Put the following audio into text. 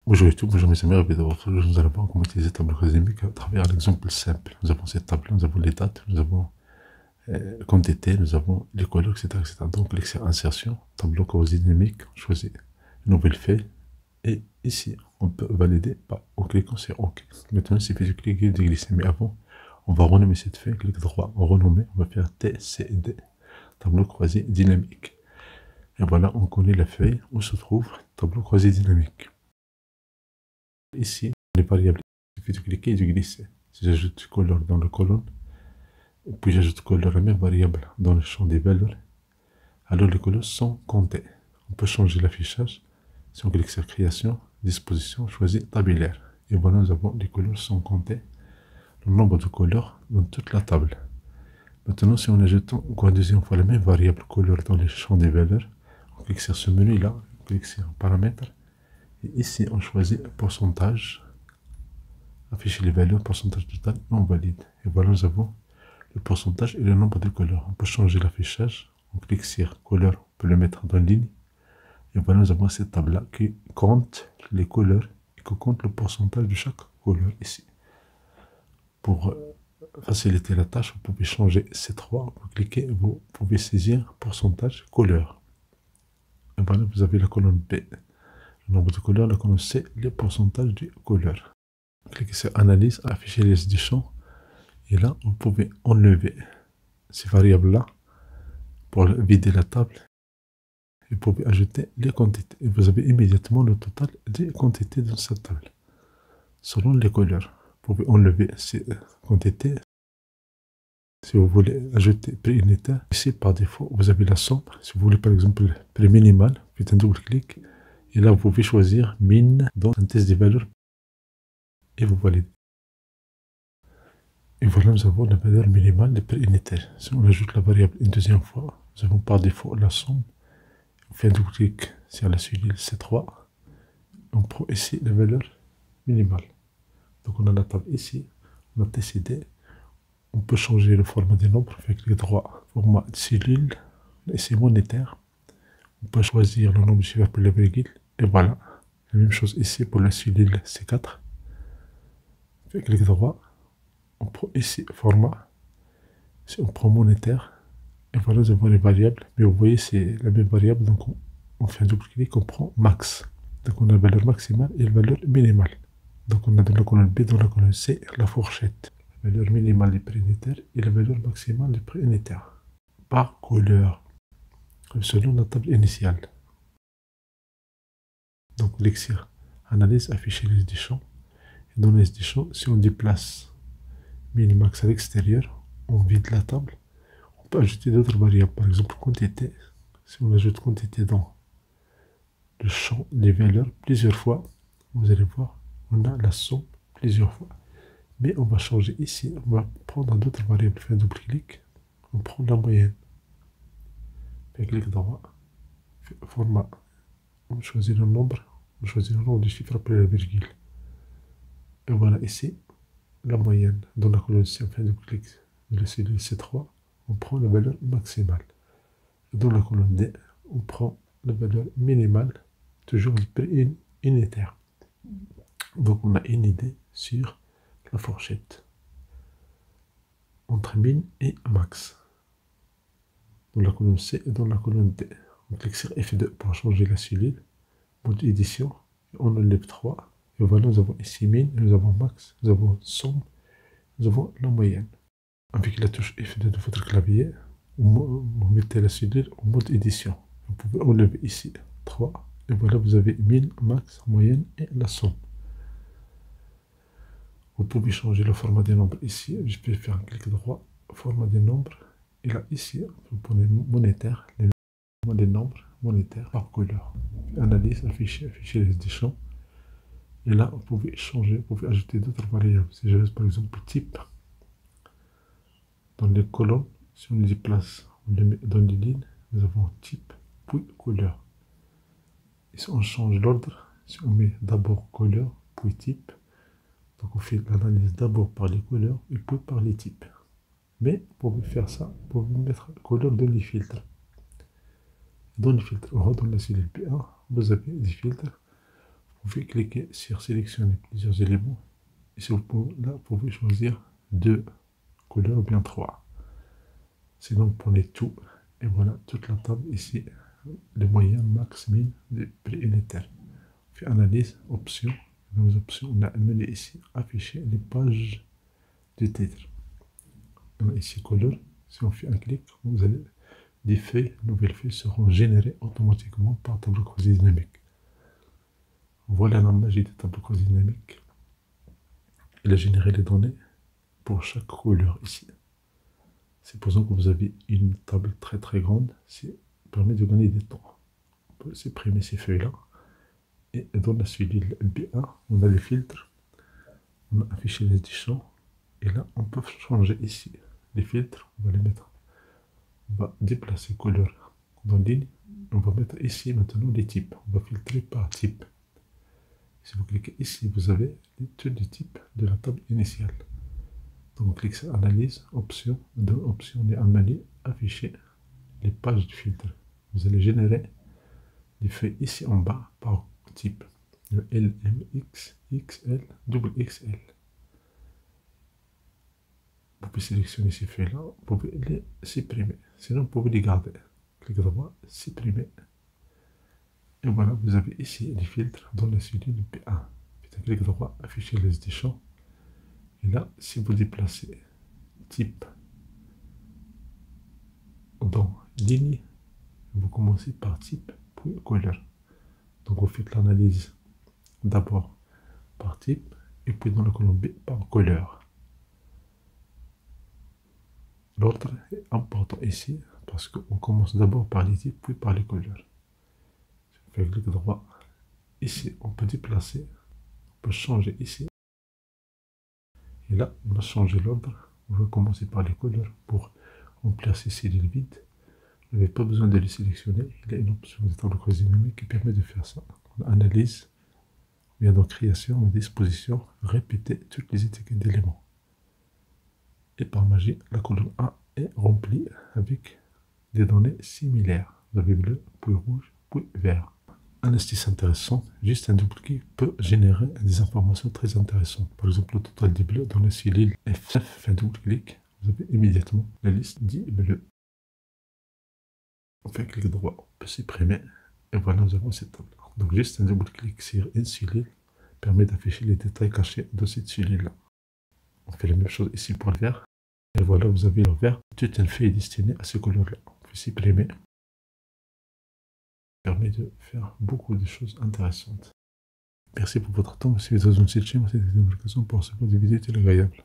Bonjour YouTube, bonjour mes amis, ravi de vous retrouver. Nous allons voir comment utiliser tableau cosmique à travers l'exemple simple. Nous avons cette table, nous avons les dates, nous avons quantité, nous avons les couleurs, etc., etc. Donc, cliquez sur insertion, tableau dynamique, on choisit une nouvelle feuille. Et ici, on peut valider en cliquant sur OK. Maintenant, il suffit de cliquer et de glisser. Mais avant, on va renommer cette feuille, clic droit, renommer, on va faire TCD, tableau croisé dynamique. Et voilà, on connaît la feuille où se trouve tableau croisé dynamique. Ici, les variables, il suffit de cliquer et de glisser. Si j'ajoute couleur dans la colonne, puis j'ajoute couleur la même variable dans le champ des valeurs, alors les couleurs sont comptées. On peut changer l'affichage. Si on clique sur création, disposition, choisit tabulaire. Et voilà, nous avons les couleurs sont comptées, le nombre de couleurs dans toute la table. Maintenant, si on ajoute encore une deuxième fois la même variable couleur dans les champs des valeurs, on clique sur ce menu-là, on clique sur paramètres. Et ici, on choisit pourcentage, afficher les valeurs, pourcentage total, et on valide. Et voilà, nous avons le pourcentage et le nombre de couleurs. On peut changer l'affichage, on clique sur couleur, on peut le mettre dans ligne. Et voilà, nous avons cette table-là qui compte les couleurs et qui compte le pourcentage de chaque couleur ici. Pour faciliter la tâche, vous pouvez changer ces trois, vous cliquez, vous pouvez saisir pourcentage couleur. Et voilà, vous avez la colonne B. Le nombre de couleurs, la colonne C, les pourcentages de couleurs. Cliquez sur analyse, afficher les liste des champs. Et là, vous pouvez enlever ces variables-là pour vider la table. Et vous pouvez ajouter les quantités. Et vous avez immédiatement le total des quantités dans cette table, selon les couleurs. Vous pouvez enlever ces quantités. Si vous voulez ajouter prix unitaire, ici par défaut, vous avez la somme. Si vous voulez par exemple prix minimal, faites un double clic. Et là, vous pouvez choisir mine dans un test des valeurs. Et vous validez. Et voilà, nous avons la valeur minimale des prix unitaires. Si on ajoute la variable une deuxième fois, nous avons par défaut la somme. On fait un double clic sur la cellule C3. On prend ici la valeur minimale. Donc on a la table ici, on a TCD. On peut changer le format des nombres, on fait clic droit, format cellule, ici monétaire. On peut choisir le nombre de chiffres pour la virgule. Et voilà, la même chose ici pour la cellule C4. On fait clic droit. On prend ici format, si on prend monétaire, et voilà, nous avons les variables, mais vous voyez, c'est la même variable, donc on fait un double clic, on prend max. Donc on a la valeur maximale et la valeur minimale. Donc on a dans la colonne B, dans la colonne C, la fourchette. La valeur minimale des prix unitaires et la valeur maximale des prix unitaires. Par couleur, selon la table initiale. Donc clic sur analyse, afficher les liste des champs. Et dans les listes des champs, si on déplace minimax à l'extérieur, on vide la table. On peut ajouter d'autres variables, par exemple quantité. Si on ajoute quantité dans le champ des valeurs plusieurs fois, vous allez voir, on a la somme plusieurs fois. Mais on va changer ici, on va prendre d'autres variables, faire un double clic, on prend la moyenne. Fait clic droit, format, on choisit le nombre, on choisit le nombre de chiffres après la virgule. Et voilà ici, la moyenne. Dans la colonne C, on fait un double clic de la cellule C3, on prend la valeur maximale. Et dans la colonne D, on prend la valeur minimale, toujours du prix unitaire. Donc on a une idée sur la fourchette entre min et max. Dans la colonne C et dans la colonne D. On clique sur F2 pour changer la cellule. Mode édition, on enlève 3. Et voilà, nous avons ici min, nous avons max, nous avons somme, nous avons la moyenne. Avec la touche F2 de votre clavier, vous mettez la cellule en mode édition. Vous pouvez enlever ici 3. Et voilà, vous avez min, max, moyenne et la somme. Vous pouvez changer le format des nombres ici. Je peux faire un clic droit, format des nombres. Et là, ici, vous prenez monétaire, les nombres monétaires par couleur. Analyse, afficher les champs. Et là, vous pouvez changer, vous pouvez ajouter d'autres variables. Si j'ajoute par exemple type, dans les colonnes, si on les déplace, on les met dans les lignes, nous avons type, puis couleur. Et si on change l'ordre, si on met d'abord couleur, puis type, donc on fait l'analyse d'abord par les couleurs et puis par les types. Mais pour faire ça, vous pouvez mettre couleur dans les filtres. Dans les filtres, dans la cellule P1, vous avez des filtres. Vous pouvez cliquer sur sélectionner plusieurs éléments. Et sur le point là, vous pouvez choisir 2 couleurs ou bien 3. C'est donc prenez tout. Et voilà toute la table ici. Les moyens, max, min, des prix unitaires. On fait analyse, options. Dans les options, on a amené ici afficher les pages du titre. On a ici couleur. Si on fait un clic, vous allez des feuilles, nouvelles feuilles seront générées automatiquement par tableau croisé dynamique. Voilà la magie du tableau croisé dynamique. Il a généré les données pour chaque couleur ici. Supposons que vous avez une table très grande, ça permet de gagner du temps. On peut supprimer ces feuilles-là. Et dans la cellule B1, on a les filtres, on a affiché les champs. Et là, on peut changer ici les filtres, on va les mettre. On va déplacer couleur dans ligne. On va mettre ici maintenant les types. On va filtrer par type. Si vous cliquez ici, vous avez tous les types de la table initiale. Donc, on clique sur analyse, options. Dans options, on est amené à afficher les pages de filtre. Vous allez générer des feuilles ici en bas par type. Le L, M, X, XL, XXL. Vous pouvez sélectionner ces feuilles-là, vous pouvez les supprimer. Sinon, vous pouvez les garder. Cliquez droit, supprimer. Et voilà, vous avez ici les filtres dans la cellule P1. Puis, clic droit, afficher les champs. Et là, si vous déplacez type dans ligne, vous commencez par type, puis couleur. Donc, vous faites l'analyse d'abord par type, et puis dans la colonne B par couleur. L'ordre est important ici, parce qu'on commence d'abord par les types, puis par les couleurs. Je fais clic droit. Ici, on peut déplacer, on peut changer ici. Et là, on a changé l'ordre. On va commencer par les couleurs pour remplir ces cellules vides. Vous n'avez pas besoin de les sélectionner. Il y a une option de tableau croisé dynamique qui permet de faire ça. On analyse, on vient dans création, disposition, répéter toutes les étiquettes d'éléments. Et par magie, la colonne A est remplie avec des données similaires. Vous avez bleu, puis rouge, puis vert. Un astuce intéressant, juste un double-clic peut générer des informations très intéressantes. Par exemple, le total des bleus dans la cellule F9, fait un double-clic, vous avez immédiatement la liste des bleus. On fait un clic droit, on peut supprimer, et voilà, nous avons cette table. Donc, juste un double-clic sur une cellule permet d'afficher les détails cachés de cette cellule-là. On fait la même chose ici pour le vert, et voilà, vous avez le vert, toute une feuille destinée à ce couleur-là. On peut supprimer. Permet de faire beaucoup de choses intéressantes. Merci pour votre temps. Si vous avez une chaîne, c'est une occasion pour recevoir des vidéos agréables.